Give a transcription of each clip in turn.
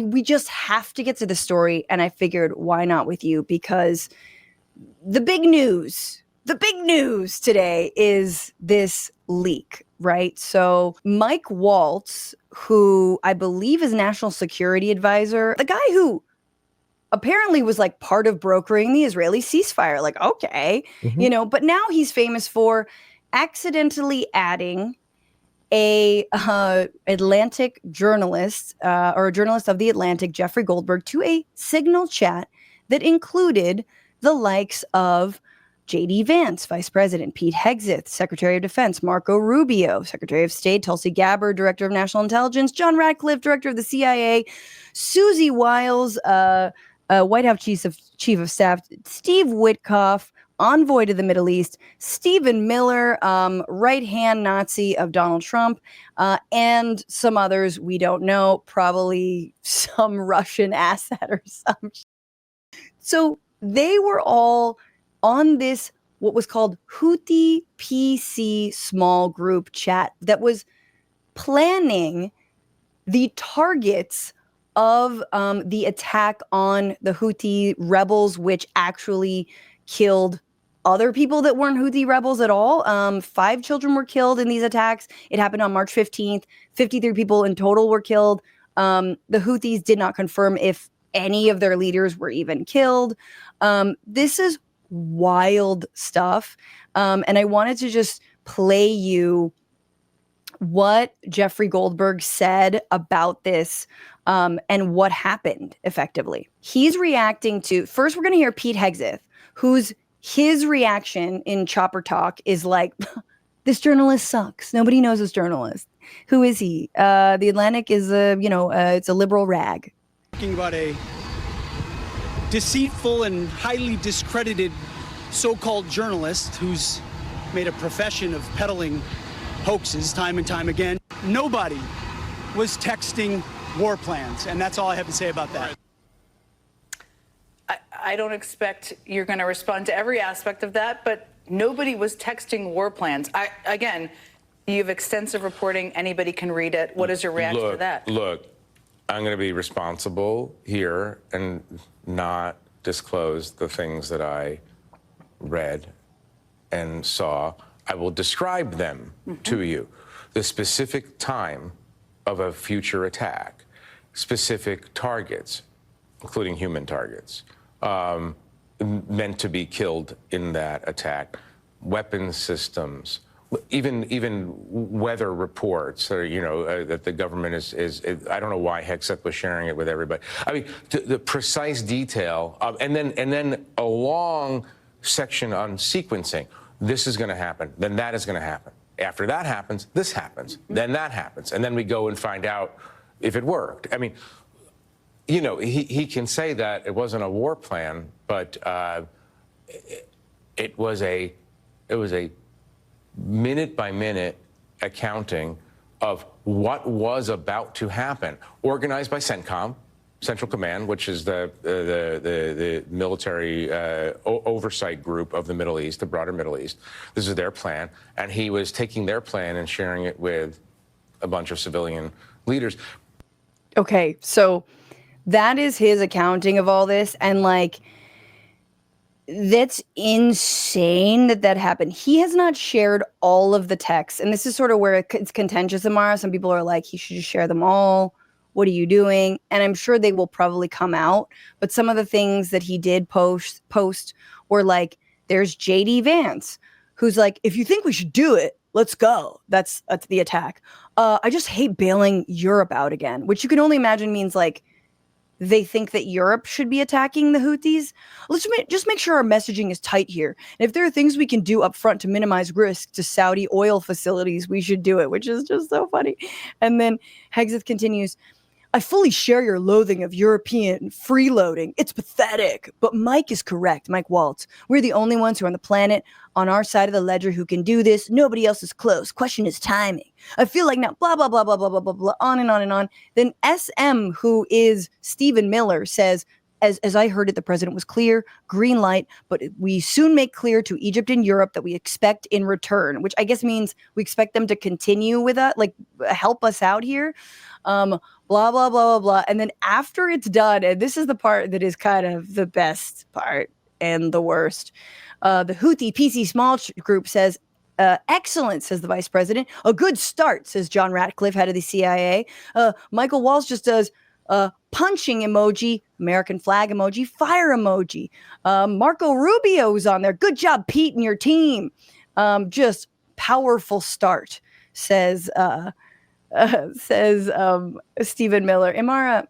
we just have to get to the story, and I figured why not with you, because the big news today is this leak, right? So Mike Waltz, who I believe is national security advisor, the guy who apparently was like part of brokering the Israeli ceasefire, like, okay, but now he's famous for accidentally adding a Atlantic journalist or a journalist of the Atlantic, Jeffrey Goldberg, to a Signal chat that included the likes of J.D. Vance, Vice President, Pete Hegseth, Secretary of Defense, Marco Rubio, Secretary of State, Tulsi Gabbard, Director of National Intelligence, John Ratcliffe, Director of the CIA, Susie Wiles, White House Chief of Staff, Steve Witkoff, envoy to the Middle East, Stephen Miller, right-hand Nazi of Donald Trump, and some others we don't know, probably some Russian asset or something. So they were all on this, what was called Houthi PC small group chat that was planning the targets of the attack on the Houthi rebels, which actually killed other people that weren't Houthi rebels at all. 5 children were killed in these attacks. It happened on March 15th. 53 people in total were killed. The Houthis did not confirm if any of their leaders were even killed. This is wild stuff. And I wanted to just play you what Jeffrey Goldberg said about this and what happened effectively. He's reacting to, first we're going to hear Pete Hegseth, his reaction in Chopper Talk is like, this journalist sucks. Nobody knows this journalist. Who is he? The Atlantic is it's a liberal rag. Talking about a deceitful and highly discredited so-called journalist who's made a profession of peddling hoaxes time and time again. Nobody was texting war plans, and that's all I have to say about that. I don't expect you're going to respond to every aspect of that, but nobody was texting war plans. Again, you have extensive reporting. Anybody can read it. What is your reaction to that? Look, I'm going to be responsible here and not disclose the things that I read and saw. I will describe them to you. The specific time of a future attack, specific targets, including human targets, meant to be killed in that attack, weapon systems, even weather reports, or, that the government is I don't know why Hegseth was sharing it with everybody. I mean, the precise detail, and then a long section on sequencing. This is going to happen, then that is going to happen. After that happens, this happens, then that happens, and then we go and find out if it worked. I mean, he can say that it wasn't a war plan, but it was a minute-by-minute accounting of what was about to happen, organized by CENTCOM, Central Command, which is the military oversight group of the Middle East, the broader Middle East. This is their plan, and he was taking their plan and sharing it with a bunch of civilian leaders. Okay, so that is his accounting of all this, and that's insane that happened. He has not shared all of the texts, and this is sort of where it's contentious, Amara. Some people are like, he should just share them all. What are you doing? And I'm sure they will probably come out. But some of the things that he did post were like, there's J.D. Vance, who's like, if you think we should do it, let's go. That's the attack. I just hate bailing Europe out again, which you can only imagine means like they think that Europe should be attacking the Houthis. Let's just make sure our messaging is tight here. And if there are things we can do up front to minimize risk to Saudi oil facilities, we should do it, which is just so funny. And then Hegseth continues, I fully share your loathing of European freeloading. It's pathetic. But Mike is correct, Mike Waltz. We're the only ones who are on the planet on our side of the ledger who can do this. Nobody else is close. Question is timing. I feel like now, blah, blah, blah, blah, blah, blah, blah, blah, on and on and on. Then SM, who is Stephen Miller, says, as I heard it, the president was clear, green light, but we soon make clear to Egypt and Europe that we expect in return, which I guess means we expect them to continue with us, like help us out here. blah, blah, blah, blah, blah. And then after it's done, and this is the part that is kind of the best part and the worst, the Houthi PC small group says, excellent, says the vice president. A good start, says John Ratcliffe, head of the CIA. Michael Waltz just does punching emoji, American flag emoji, fire emoji. Marco Rubio's on there. Good job, Pete and your team. Just powerful start, says Stephen Miller. Imara,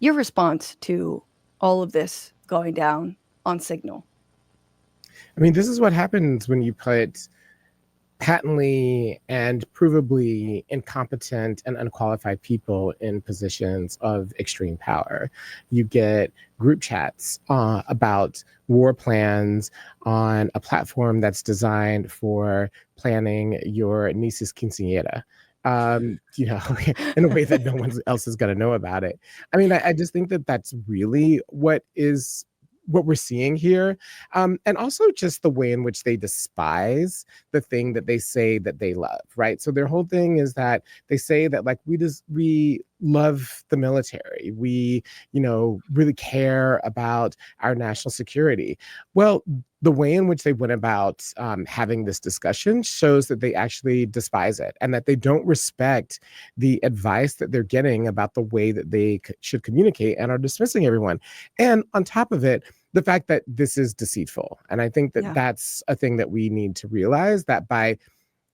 your response to all of this going down on Signal? I mean, this is what happens when you put patently and provably incompetent and unqualified people in positions of extreme power. You get group chats about war plans on a platform that's designed for planning your niece's quinceañera. In a way that no one else is going to know about it. I mean, I just think that that's really what we're seeing here. And also just the way in which they despise the thing that they say that they love, right? So their whole thing is that they say that like we love the military. We, really care about our national security. Well, the way in which they went about having this discussion shows that they actually despise it and that they don't respect the advice that they're getting about the way that they should communicate and are dismissing everyone. And on top of it, the fact that this is deceitful. And I think that that's a thing that we need to realize, that by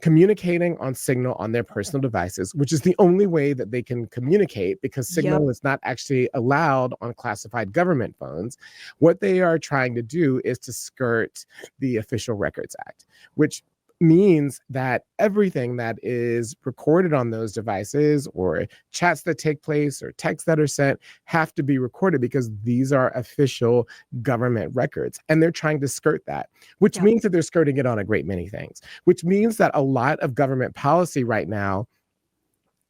communicating on Signal on their personal devices, which is the only way that they can communicate because Signal is not actually allowed on classified government phones. What they are trying to do is to skirt the Official Records Act, which means that everything that is recorded on those devices or chats that take place or texts that are sent have to be recorded because these are official government records. And they're trying to skirt that, which means that they're skirting it on a great many things, which means that a lot of government policy right now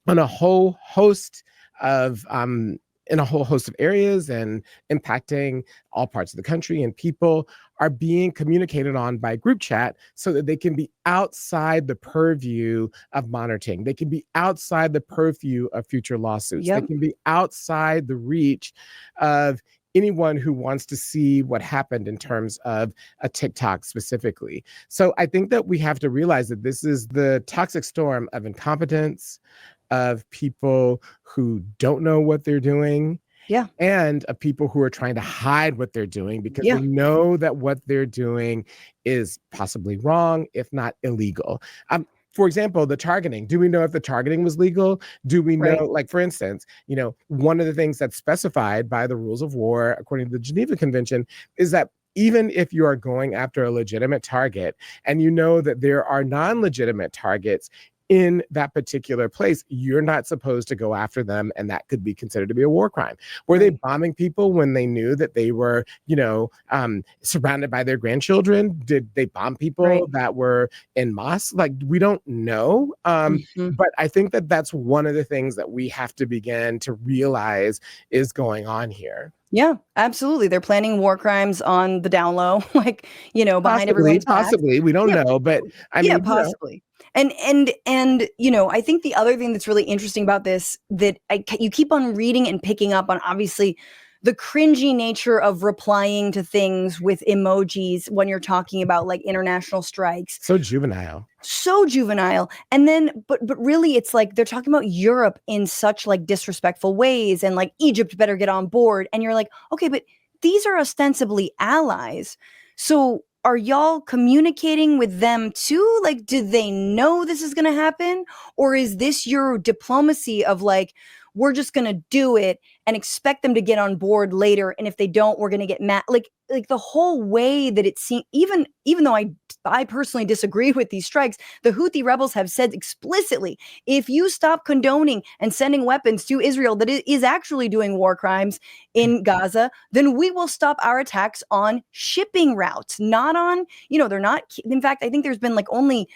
on a whole host of in a whole host of areas and impacting all parts of the country and people are being communicated on by group chat so that they can be outside the purview of monitoring. They can be outside the purview of future lawsuits. They can be outside the reach of anyone who wants to see what happened in terms of a TikTok specifically. So I think that we have to realize that this is the toxic storm of incompetence, of people who don't know what they're doing, and of people who are trying to hide what they're doing because they know that what they're doing is possibly wrong, if not illegal. For example, the targeting. Do we know if the targeting was legal? Do we know, like, for instance, one of the things that's specified by the rules of war, according to the Geneva Convention, is that even if you are going after a legitimate target and you know that there are non-legitimate targets in that particular place, you're not supposed to go after them, and that could be considered to be a war crime. Were they bombing people when they knew that they were, surrounded by their grandchildren? Did they bomb people that were in mosques? Like, we don't know. But I think that that's one of the things that we have to begin to realize is going on here. Yeah, absolutely. They're planning war crimes on the down low, behind everyone's back. Possibly. We don't know, but I mean, possibly. And I think the other thing that's really interesting about this that you keep on reading and picking up on, obviously, the cringy nature of replying to things with emojis when you're talking about like international strikes. So juvenile. And then, but really it's like they're talking about Europe in such like disrespectful ways and like Egypt better get on board. And you're like, okay, but these are ostensibly allies. So are y'all communicating with them too? Like, do they know this is going to happen? Or is this your diplomacy of like, we're just going to do it and expect them to get on board later. And if they don't, we're going to get mad. Like the whole way that it seems, even though I personally disagree with these strikes, the Houthi rebels have said explicitly, if you stop condoning and sending weapons to Israel that is actually doing war crimes in Gaza, then we will stop our attacks on shipping routes, not on, they're not. In fact, I think there's been like only,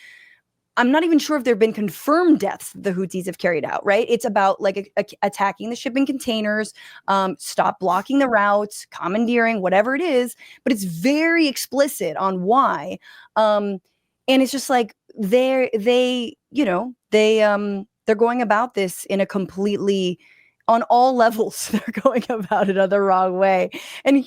I'm not even sure if there have been confirmed deaths the Houthis have carried out, right? It's about like attacking the shipping containers, stop blocking the routes, commandeering, whatever it is. But it's very explicit on why. And it's just like they're they're going about this in a completely, on all levels, they're going about it the wrong way. And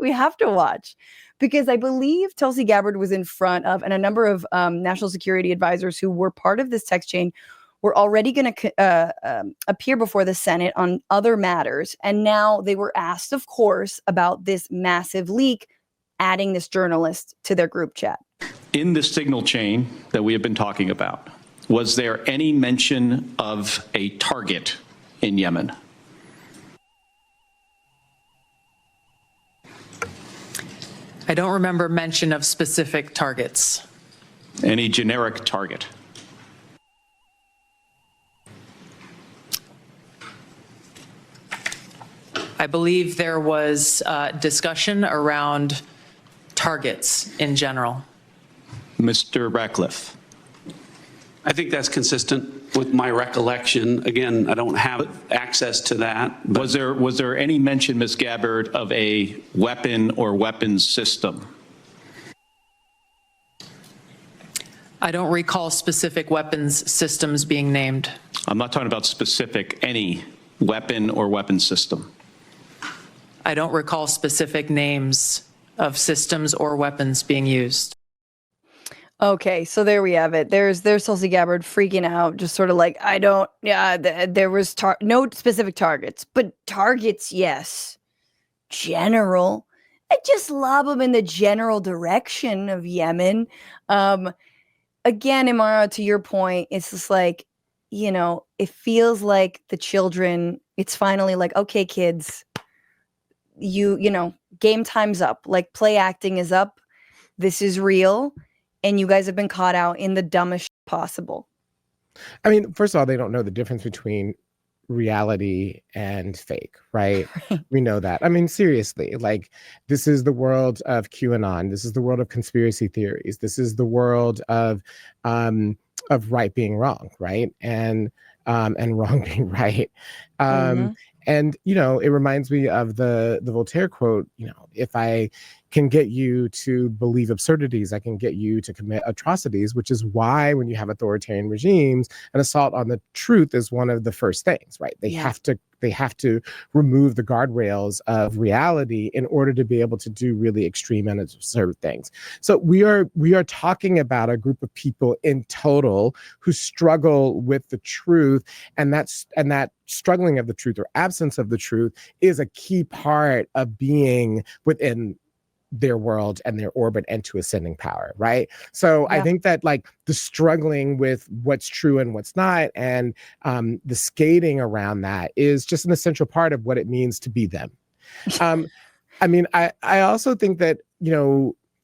we have to watch, because I believe Tulsi Gabbard was in front of, and a number of national security advisors who were part of this text chain were already going to appear before the Senate on other matters. And now they were asked, of course, about this massive leak, adding this journalist to their group chat. In the signal chain that we have been talking about, was there any mention of a target in Yemen? I don't remember mention of specific targets. Any generic target? I believe there was discussion around targets in general. Mr. Ratcliffe. I think that's consistent with my recollection. Again, I don't have access to that. Was there any mention, Ms. Gabbard, of a weapon or weapons system? I don't recall specific weapons systems being named. I'm not talking about specific, any weapon or weapon system. I don't recall specific names of systems or weapons being used. Okay, so there we have it. There's Tulsi Gabbard freaking out, just sort of like, there was no specific targets, but targets, yes. General. I just lob them in the general direction of Yemen. Again, Imara, to your point, it's just like, it feels like the children, it's finally like, okay, kids, game time's up. Like, play acting is up. This is real. And you guys have been caught out in the dumbest possible. I mean, first of all, they don't know the difference between reality and fake, right? We know that. I mean, seriously, like, this is the world of QAnon. This is the world of conspiracy theories. This is the world of right being wrong, right? And wrong being right. And, it reminds me of the Voltaire quote, if I can get you to believe absurdities, I can get you to commit atrocities, which is why when you have authoritarian regimes, an assault on the truth is one of the first things, right? They have to remove the guardrails of reality in order to be able to do really extreme and absurd things. So we are talking about a group of people in total who struggle with the truth, and that struggling of the truth or absence of the truth is a key part of being within their world and their orbit and to ascending power, right? So I think that, like, the struggling with what's true and what's not, and the skating around that is just an essential part of what it means to be them. I mean, I also think that,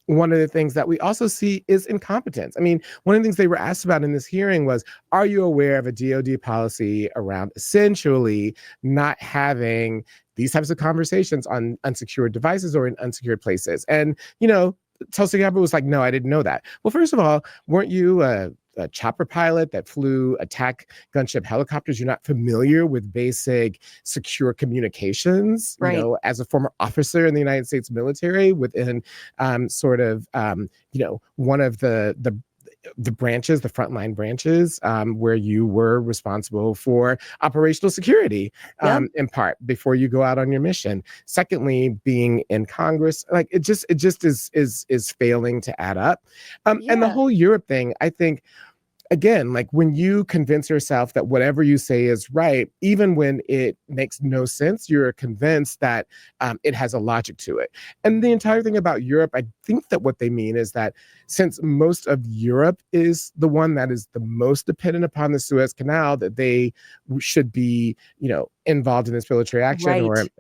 one of the things that we also see is incompetence. I mean, one of the things they were asked about in this hearing was, are you aware of a DoD policy around essentially not having these types of conversations on unsecured devices or in unsecured places? And, Tulsi Gabbard was like, no, I didn't know that. Well, first of all, weren't you a chopper pilot that flew attack gunship helicopters? You're not familiar with basic secure communications, right? As a former officer in the United States military within one of the branches, the frontline branches, where you were responsible for operational security, in part, before you go out on your mission. Secondly, being in Congress, like, it just is failing to add up. And the whole Europe thing, I think, again, like, when you convince yourself that whatever you say is right, even when it makes no sense, you're convinced that it has a logic to it. And the entire thing about Europe, I think that what they mean is that since most of Europe is the one that is the most dependent upon the Suez Canal, that they should be, involved in this military action. Right.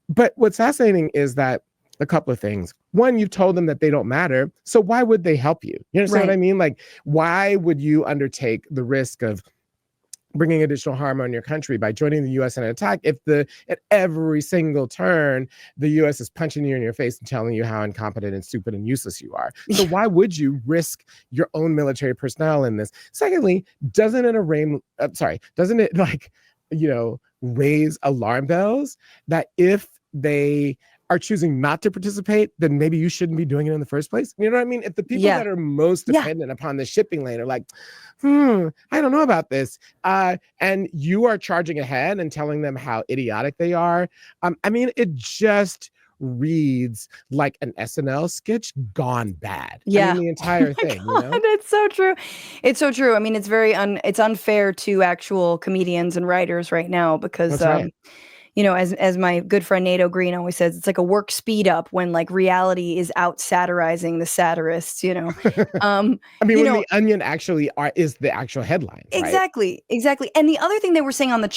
But what's fascinating is that a couple of things. One, you've told them that they don't matter. So why would they help you? You understand what I mean? Like, why would you undertake the risk of bringing additional harm on your country by joining the U.S. in an attack if at every single turn, the U.S. is punching you in your face and telling you how incompetent and stupid and useless you are? So why would you risk your own military personnel in this? Secondly, doesn't it raise alarm bells that if they are choosing not to participate, then maybe you shouldn't be doing it in the first place. You know what I mean? If the people that are most dependent upon the shipping lane are like, I don't know about this, and you are charging ahead and telling them how idiotic they are, I mean, it just reads like an SNL sketch gone bad. Yeah. I mean, the entire thing, you know? It's so true. It's so true. I mean, it's it's unfair to actual comedians and writers right now because, That's right. you know, as my good friend Nato Green always says, it's like a work speed up when like reality is out satirizing the satirists, you know. I mean, when The Onion actually is the actual headline. Exactly. And the other thing they were saying on the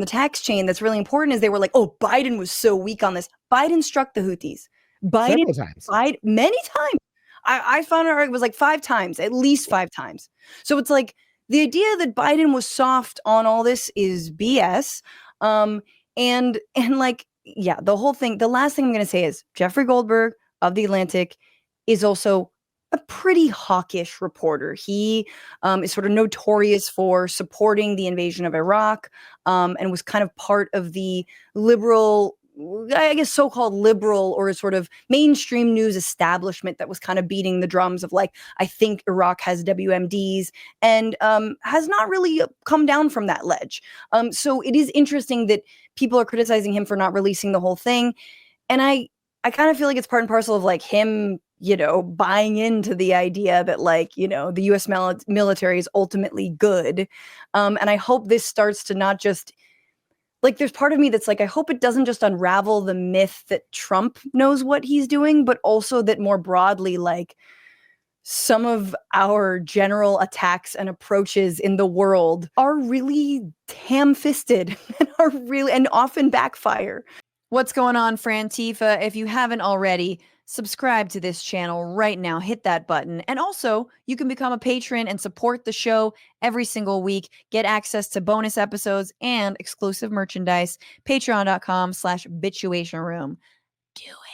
tax chain that's really important is they were like, oh, Biden was so weak on this. Biden struck the Houthis. Several times. Many times. I found out it was like 5 times, at least 5 times. So it's like the idea that Biden was soft on all this is BS. And like, yeah, the whole thing, the last thing I'm going to say is Jeffrey Goldberg of The Atlantic is also a pretty hawkish reporter. He is sort of notorious for supporting the invasion of Iraq, and was kind of part of the liberal, I guess, so-called liberal or sort of mainstream news establishment that was kind of beating the drums of like, I think Iraq has WMDs, and has not really come down from that ledge. So it is interesting that people are criticizing him for not releasing the whole thing. And I kind of feel like it's part and parcel of like him, you know, buying into the idea that like, you know, the US military is ultimately good. And I hope this starts to not just, like, there's part of me that's like, I hope it doesn't just unravel the myth that Trump knows what he's doing, but also that more broadly, like, some of our general attacks and approaches in the world are really ham-fisted and often backfire. What's going on, Frantifa? If you haven't already, subscribe to this channel right now. Hit that button. And also, you can become a patron and support the show every single week. Get access to bonus episodes and exclusive merchandise. Patreon.com/bitchuationroom. Do it.